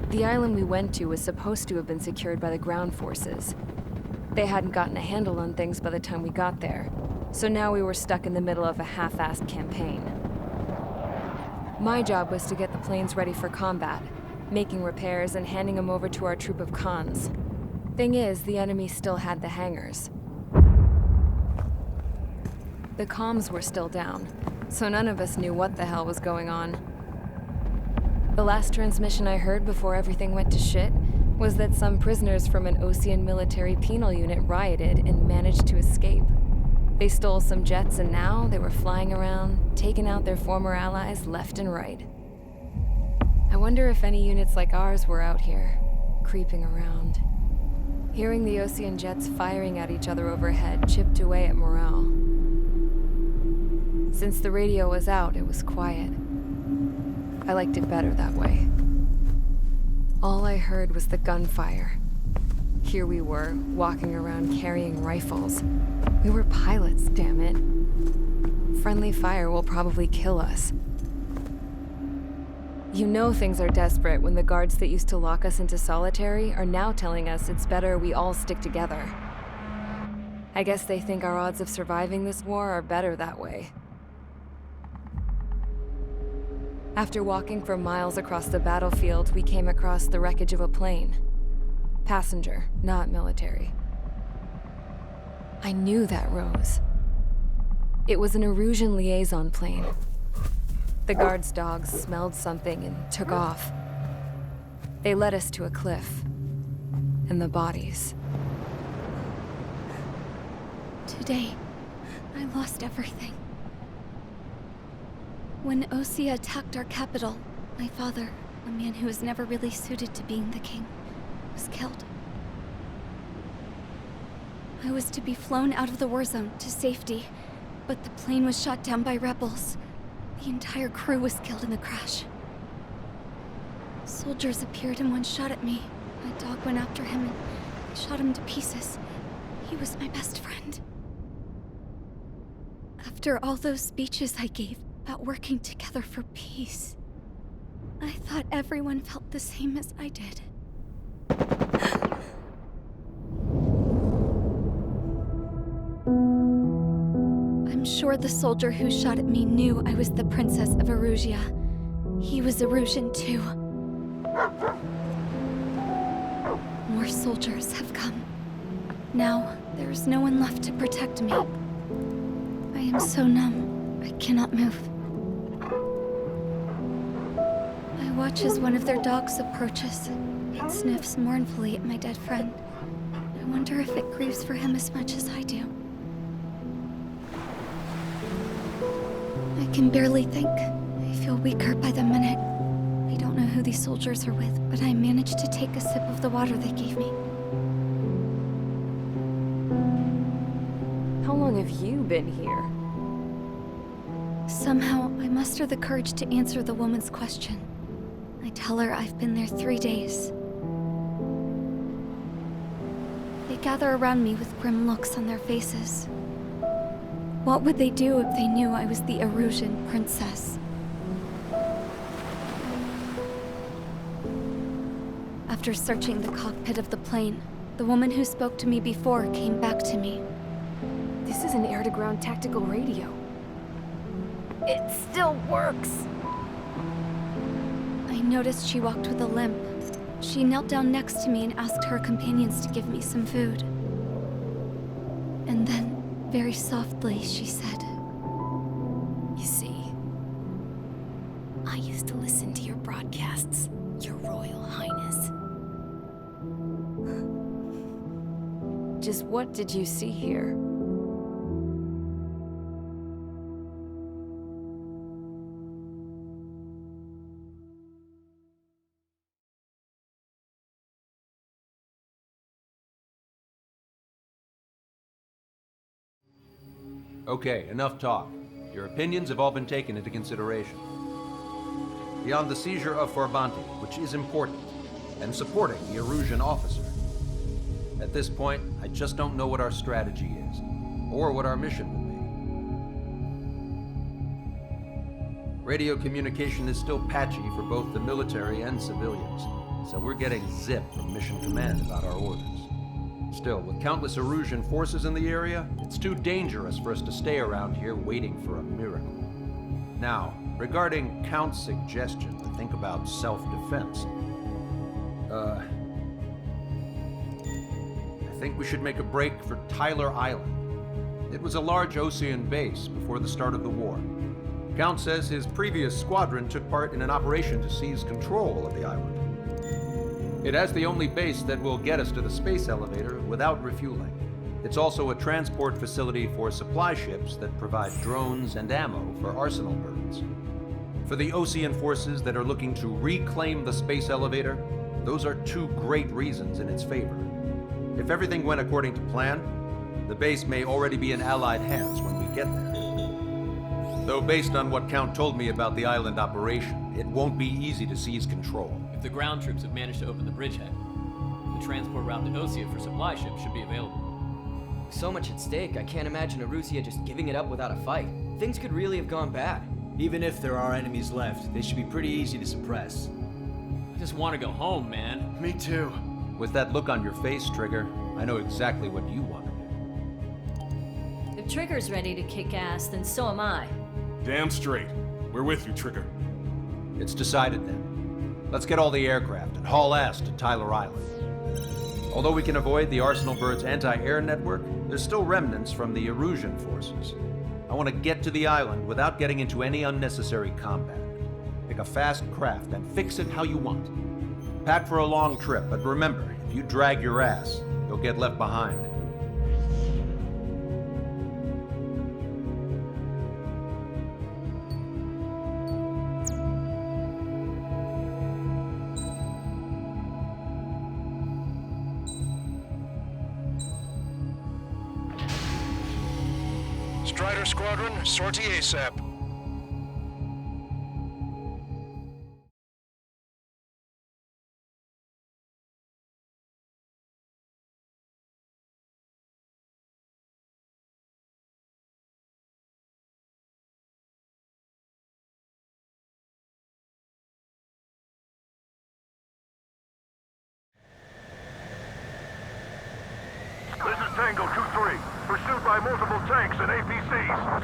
The island we went to was supposed to have been secured by the ground forces. They hadn't gotten a handle on things by the time we got there, so now we were stuck in the middle of a half-assed campaign. My job was to get the planes ready for combat, making repairs and handing them over to our troop of cons. Thing is, the enemy still had the hangars. The comms were still down, so none of us knew what the hell was going on. The last transmission I heard before everything went to shit was that some prisoners from an Osean military penal unit rioted and managed to escape. They stole some jets and now they were flying around, taking out their former allies left and right. I wonder if any units like ours were out here, creeping around. Hearing the Osean jets firing at each other overhead chipped away at morale. Since the radio was out, it was quiet. I liked it better that way. All I heard was the gunfire. Here we were, walking around carrying rifles. We were pilots, damn it. Friendly fire will probably kill us. You know things are desperate when the guards that used to lock us into solitary are now telling us it's better we all stick together. I guess they think our odds of surviving this war are better that way. After walking for miles across the battlefield, we came across the wreckage of a plane. Passenger, not military. I knew that rose. It was an Erusian liaison plane. The guards' dogs smelled something and took off. They led us to a cliff. And the bodies. Today, I lost everything. When Osea attacked our capital, my father, a man who was never really suited to being the king, was killed. I was to be flown out of the war zone to safety, but the plane was shot down by rebels. The entire crew was killed in the crash. Soldiers appeared and one shot at me. My dog went after him and shot him to pieces. He was my best friend. After all those speeches I gave about working together for peace, I thought everyone felt the same as I did. I'm sure the soldier who shot at me knew I was the Princess of Erusia. He was Erusian too. More soldiers have come. Now, there is no one left to protect me. I am so numb, I cannot move. I watch as one of their dogs approaches. It sniffs mournfully at my dead friend. I wonder if it grieves for him as much as I do. I can barely think. I feel weaker by the minute. I don't know who these soldiers are with, but I managed to take a sip of the water they gave me. How long have you been here? Somehow, I muster the courage to answer the woman's question. I tell her I've been there 3 days. They gather around me with grim looks on their faces. What would they do if they knew I was the Erusian princess? After searching the cockpit of the plane, the woman who spoke to me before came back to me. This is an air-to-ground tactical radio. It still works! I noticed she walked with a limp. She knelt down next to me and asked her companions to give me some food. And then, very softly, she said, "You see, I used to listen to your broadcasts, Your Royal Highness." Just what did you see here? Okay, enough talk. Your opinions have all been taken into consideration. Beyond the seizure of Forbanti, which is important, and supporting the Erusian officer, at this point, I just don't know what our strategy is, or what our mission will be. Radio communication is still patchy for both the military and civilians, so we're getting zip from Mission Command about our orders. Still, with countless Erusian forces in the area, it's too dangerous for us to stay around here waiting for a miracle. Now, regarding Count's suggestion to think about self-defense, I think we should make a break for Tyler Island. It was a large Osean base before the start of the war. Count says his previous squadron took part in an operation to seize control of the island. It has the only base that will get us to the space elevator without refueling. It's also a transport facility for supply ships that provide drones and ammo for arsenal birds. For the Osean forces that are looking to reclaim the space elevator, those are two great reasons in its favor. If everything went according to plan, the base may already be in Allied hands when we get there. Though based on what Count told me about the island operation, it won't be easy to seize control. If the ground troops have managed to open the bridgehead, the transport route to Osea for supply ships should be available. So much at stake, I can't imagine Erusia just giving it up without a fight. Things could really have gone bad. Even if there are enemies left, they should be pretty easy to suppress. I just want to go home, man. Me too. With that look on your face, Trigger, I know exactly what you want to do. If Trigger's ready to kick ass, then so am I. Damn straight. We're with you, Trigger. It's decided then. Let's get all the aircraft and haul ass to Tyler Island. Although we can avoid the Arsenal Bird's anti-air network, there's still remnants from the Erusian forces. I want to get to the island without getting into any unnecessary combat. Pick a fast craft and fix it how you want. Pack for a long trip, but remember, if you drag your ass, you'll get left behind. Strider Squadron, sortie ASAP. This is Tango 2-3, pursued by multiple tanks and APCs.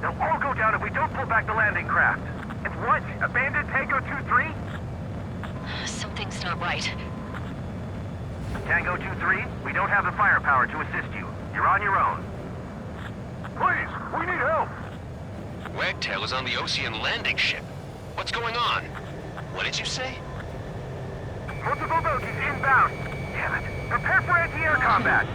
They'll all go down if we don't pull back the landing craft. And what? Abandon Tango 2-3? Something's not right. Tango 2-3, we don't have the firepower to assist you. You're on your own. Please, we need help. Wagtail is on the Osean landing ship. What's going on? What did you say? Multiple bogies inbound. Damn it. Prepare for anti-air combat.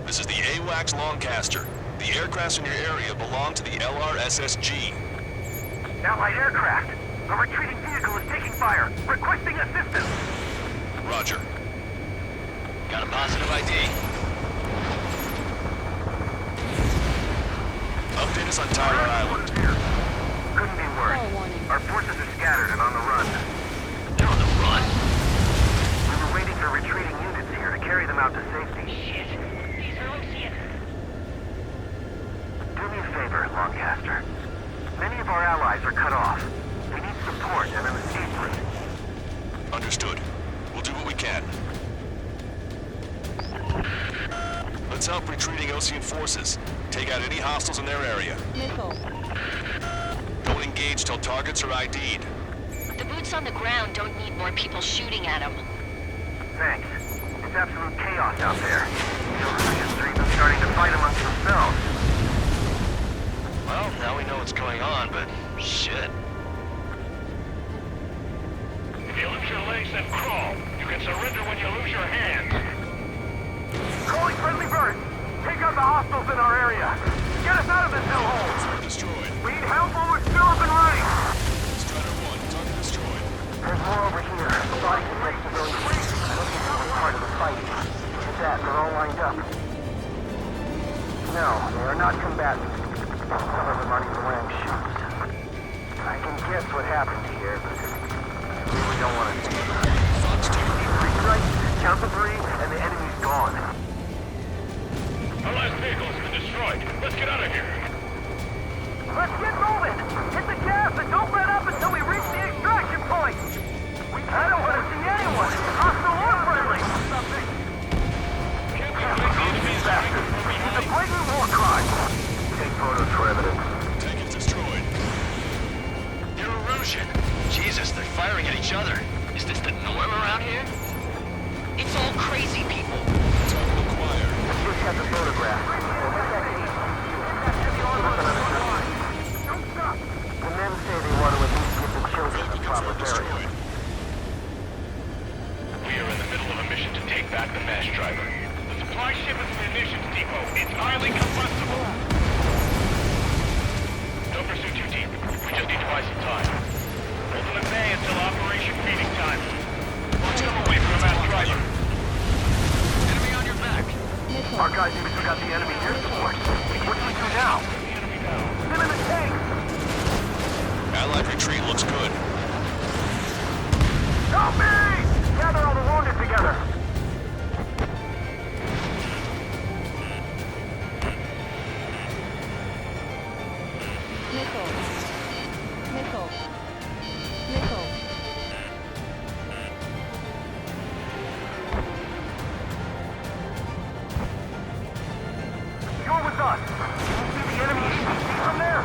This is the AWACS Longcaster. The aircrafts in your area belong to the LRSSG. Allied aircraft. A retreating vehicle is taking fire. Requesting assistance. Roger. Got a positive ID. Update us on Tyler Island. Couldn't be worse. Our forces are scattered and on the run. They're on the run. We were waiting for retreating units here to carry them out to safety. Shit. These are Osean. Do me a favor, Longcaster. Many of our allies are cut off. We need support and an escape route. Understood. We'll do what we can. Let's help retreating Osean forces. Take out any hostiles in their area. Don't engage till targets are ID'd. The boots on the ground don't need more people shooting at them. Thanks. It's absolute chaos out there. The Erusians are even starting to fight amongst themselves. Well, now we know what's going on, but shit. If you lose your legs, then crawl. You can surrender when you lose your hands. Calling friendly birds! Take out the hostiles in our area! Get us out of this hellhole! Destroyed. We need help while we're still up and running! Strider 1, target destroyed. There's more over here. Body breaks are going crazy. Looking for the part of the fight. With that, they're all lined up. No, they are not combatants. Some of them aren't even wearing shoes. I can guess what happened here, but I really don't want to see it. Three strikes, count to 3, and the enemy's gone. Our last vehicle's been destroyed. Let's get out of here. Let's get moving! Hit the gas and don't let up until we reach the extraction point! I don't guys even took out the enemy air support. What do we do now? Them in the tank! Allied retreat looks good. Help me! Gather all the wounded together. Nickel. You're with us. Can you see the enemy APC from there?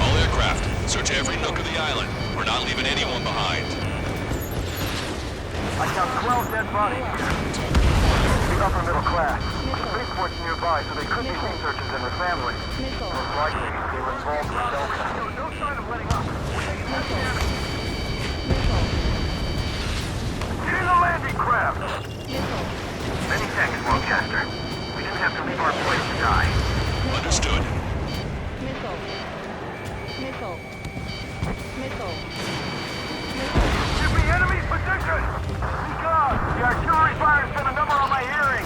All aircraft, search every nook of the island. We're not leaving anyone behind. I count 12 dead bodies here. The upper middle class. Spaceport's nearby, so they could be researchers and their families. Most likely, they were involved with Delta. No sign of letting up. Get in the landing craft! Many thanks, Lancaster. We didn't have to leave our place to die. Understood. Give me enemy position! Speak up! The artillery fire sent a number on my hearing!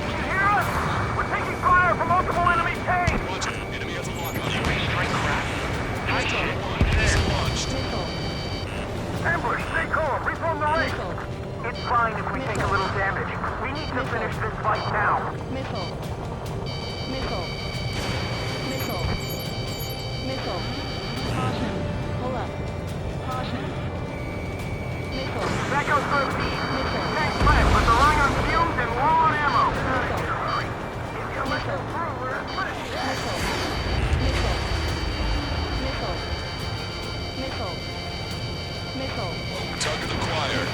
Can you hear us? We're taking fire from multiple enemy tanks! Roger. Enemy has a lock on you. Ambush, stay calm, reform the ranks! It's fine if we take a little damage. We need to finish this fight now. That goes for a beat. Tanks left, but they're running on fumes and low on ammo. If you let them through, we're Target acquired.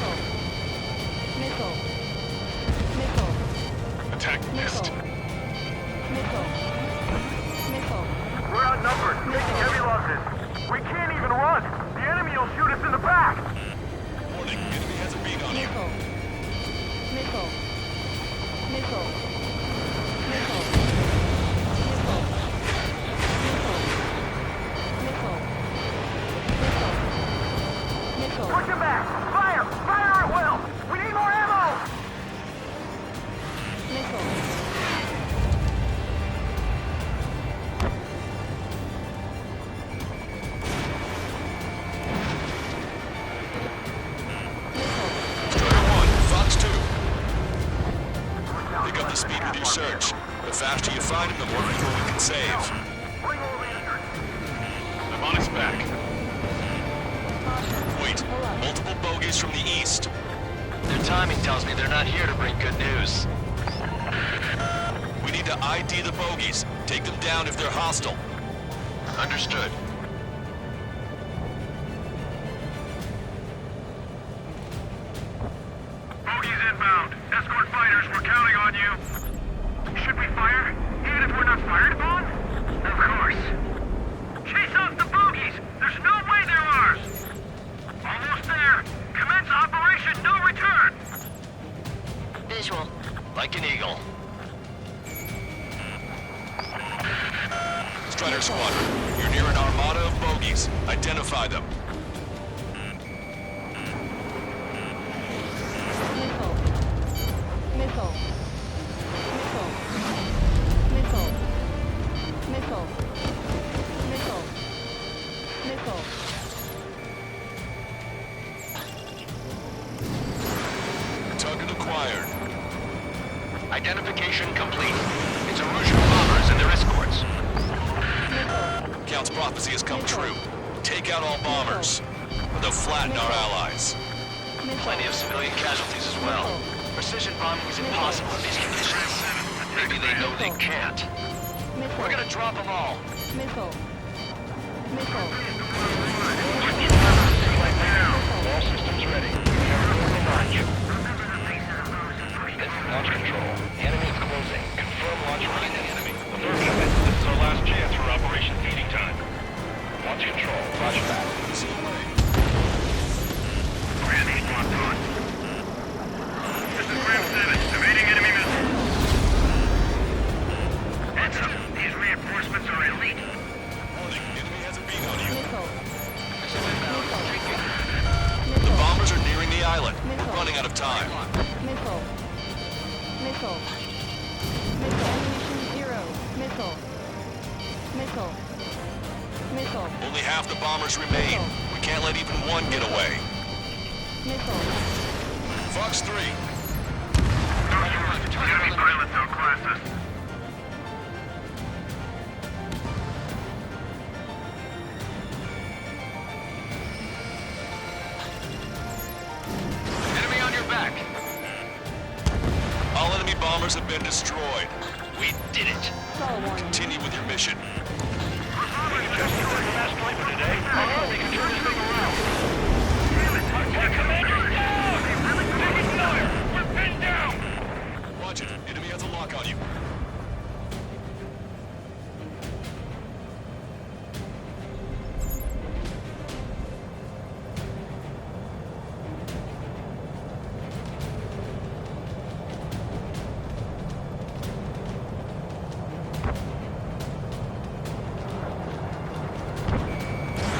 Attack missed. We're outnumbered, taking heavy losses. We can't even run. The enemy will shoot us in the back. Warning, enemy has a beat on you. Push him back! Fire! Fire at will! We need more ammo! Strider 1, Fox 2. Pick up the speed with your search. The faster you find him, the more people we can save. Bring all the injured. I'm on its back. Wait, multiple bogies from the east. Their timing tells me they're not here to bring good news. We need to ID the bogies. Take them down if they're hostile. Understood. Bogies inbound. Escort fighters, we're counting on you. Should we fire? Even if we're not fired upon? Of course. Chase off the bogies! There's no way they're ours! Almost there! Commence operation no return! Visual. Like an eagle. Strider Squadron, you're near an armada of bogies. Identify them. Target acquired. Identification complete. It's Erusian bombers and their escorts. Count's prophecy has come true. Take out all bombers. They'll flatten our allies. Plenty of civilian casualties as well. Precision bombing is impossible in these conditions. Maybe they know they can't. We're gonna drop them all. All systems ready. Launch control. Enemy is closing. Confirm launch behind the enemy. Affirmative. This is our last chance for Operation Feeding Time. Launch control. Roger that. Randy, locked on. This is Graham 7, evading enemy missiles. Heads up, these reinforcements are elite. Warning, enemy has a beat on you. The bombers Missile. Missile. Ammunition 0. Missile. Missile. Missile. Only half the bombers remain. We can't let even one get away. Missile. Fox 3. Enemy pilots outclass us. Enemy on your back. All enemy bombers have been destroyed. We did it. Stall warning. Continue with your mission. Just the last flight for today. We can turn this thing around. Our commander's down! Taking fire! We're pinned down! Watch it. Enemy has a lock on you.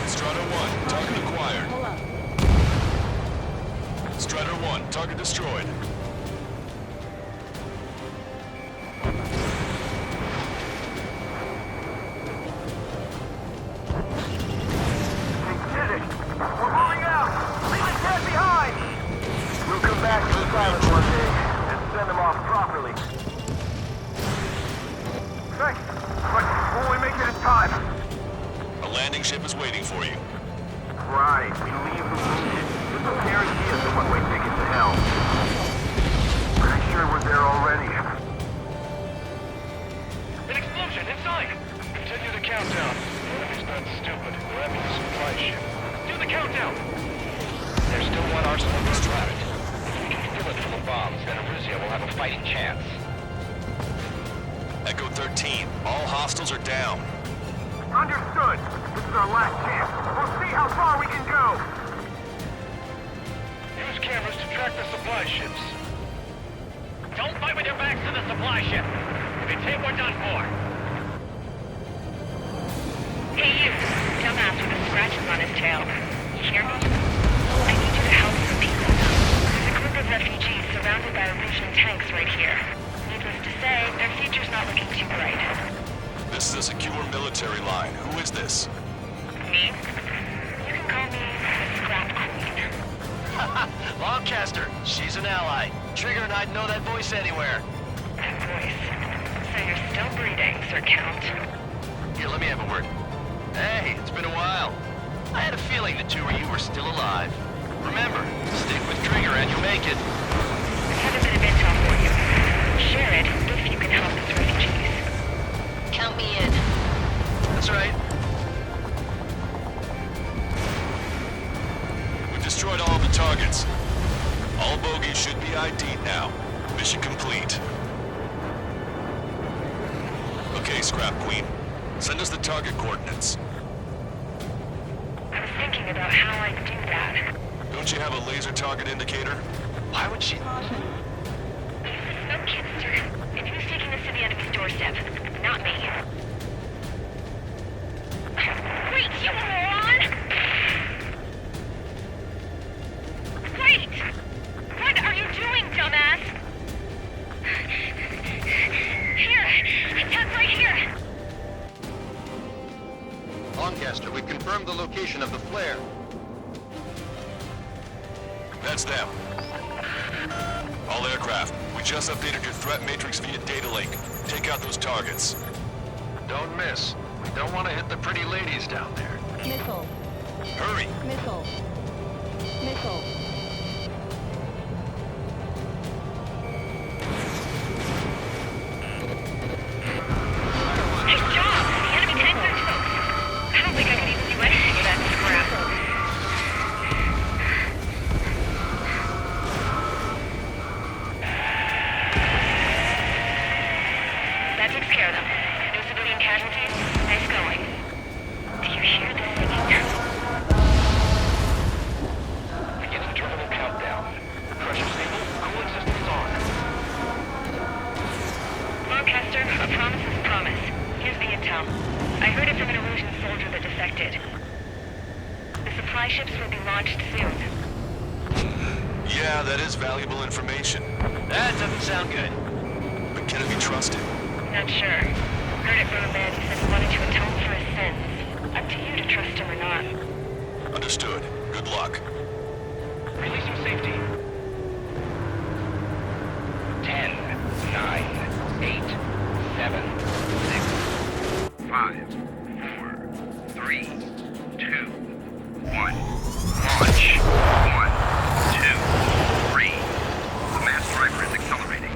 Strider 1, target acquired. Pull up. Strider 1, target destroyed. They did it! We're moving out! Leave the dead behind! We'll come back to this island one day and send them off properly. Thanks, but will we make it in time? A landing ship is waiting for you. Right, we leave the wounded. This will guarantee us a one-way ticket to hell. Pretty sure we're there already. An explosion inside! Continue the countdown. The enemy's not stupid. They're having a supply ship. Do the countdown! There's still one arsenal distracted. If we can fill it full of bombs, then Aruzia will have a fighting chance. Echo 13, all hostiles are down. Understood. This is our last chance. We'll see how far we can go. Use cameras to track the supply ships. Don't fight with your backs to the supply ship. If it's hit, we're done for. Hey you, dumbass with the scratches on his tail. You hear me? I need you to help some people. There's a group of refugees surrounded by Russian tanks right here. Needless to say, their future's not looking too bright. This is a secure military line. Who is this? Me? You can call me the Scrap Queen. Lancaster, she's an ally. Trigger and I'd know that voice anywhere. That voice. So you're still breathing, Sir Count. Here, let me have a word. Hey, it's been a while. I had a feeling the two of you were still alive. Remember, stick with Trigger and you'll make it. I have a bit of intel for you. Share it if you can help these refugees. Count me in. That's right. We've destroyed all the targets. All bogies should be ID'd now. Mission complete. Okay, Scrap Queen. Send us the target coordinates. I was thinking about how I'd do that. Don't you have a laser target indicator? Why would she... No kidding, sir. And who's taking this to the enemy's doorstep? Not me. Wait, you moron! Wait! What are you doing, dumbass? Here! It's right here! Lancaster, we've confirmed the location of the flare. That's them. All aircraft, we just updated your threat matrix via data link. Take out those targets. Don't miss. We don't want to hit the pretty ladies down there. Missile. Hurry! Missile. Missile. Nice job! The enemy tanks are toast. I don't think I could even do anything with that scrap. That takes care of them. No civilian casualties? Nice going. Do you hear the singing? Beginning terminal countdown. Pressure stable, cooling systems on. Lancaster, a promise is a promise. Here's the intel. I heard it from an Erusian soldier that defected. The supply ships will be launched soon. Yeah, that is valuable information. That doesn't sound good. Can it be trusted? Not sure. Heard it from a man who said he wanted to atone for his sins. Up to you to trust him or not. Understood. Good luck. Releasing safety. 10, 9, 8, 7, 6, 5, 4, 3, 2, 1. Launch. 1, 2, 3. The mass driver is accelerating.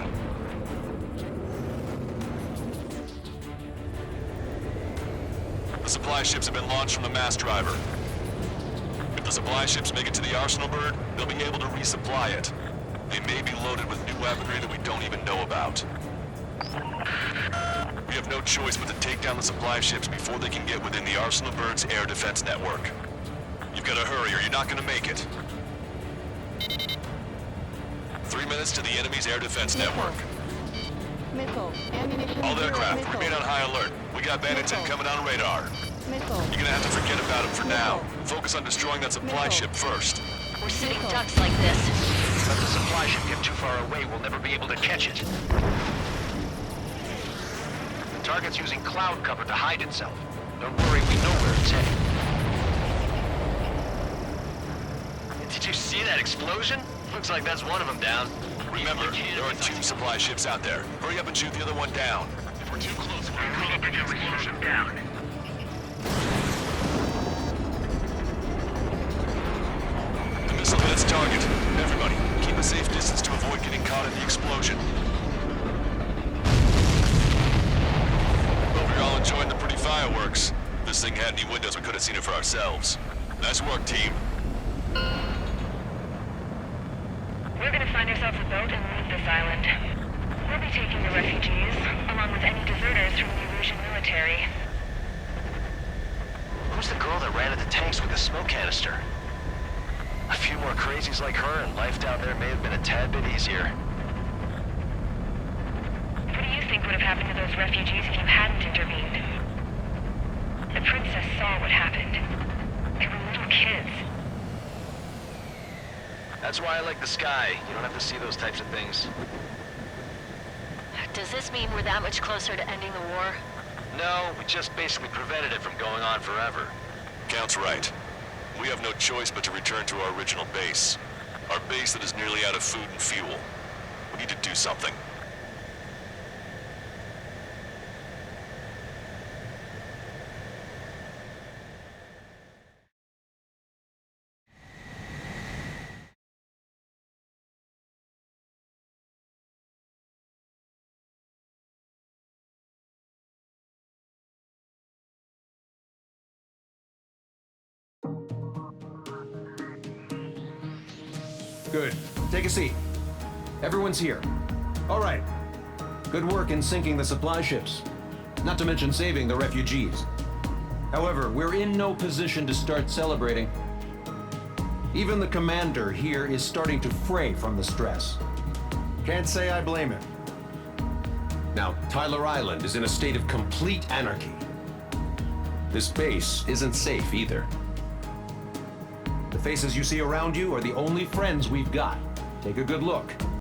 The supply ships have been launched from the mass driver. If the supply ships make it to the Arsenal bird, they'll be able to resupply it. They may be loaded with new weaponry that we don't even know about. We have no choice but to take down the supply ships before they can get within the Arsenal bird's air defense network. You've got to hurry or you're not going to make it. 3 minutes to the enemy's air defense network. Missile. Ammunition. All aircraft, Missile. remain on high alert. We got bandits incoming on radar. Missile. You're gonna have to forget about them for now. Focus on destroying that supply ship first. We're sitting ducks like this. Let the supply ship get too far away, we'll never be able to catch it. The target's using cloud cover to hide itself. Don't worry, we know where it's heading. Did you see that explosion? Looks like that's one of them down. Remember, there are 2 supply ships out there. Hurry up and shoot the other one down. If we're too close, we're gonna come up against the explosion down. The missile hit its target. Everybody, keep a safe distance to avoid getting caught in the explosion. Hope you're all enjoying the pretty fireworks. If this thing had any windows, we could have seen it for ourselves. Nice work, team. We're gonna find ourselves a boat and leave this island. We'll be taking the refugees, along with any deserters from the Erusian military. Who's the girl that ran at the tanks with the smoke canister? A few more crazies like her and life down there may have been a tad bit easier. What do you think would have happened to those refugees if you hadn't intervened? The princess saw what happened. They were little kids. That's why I like the sky. You don't have to see those types of things. Does this mean we're that much closer to ending the war? No, we just basically prevented it from going on forever. Count's right. We have no choice but to return to our original base. Our base that is nearly out of food and fuel. We need to do something. Good. Take a seat. Everyone's here. All right. Good work in sinking the supply ships. Not to mention saving the refugees. However, we're in no position to start celebrating. Even the commander here is starting to fray from the stress. Can't say I blame him. Now, Tyler Island is in a state of complete anarchy. This base isn't safe either. The faces you see around you are the only friends we've got. Take a good look.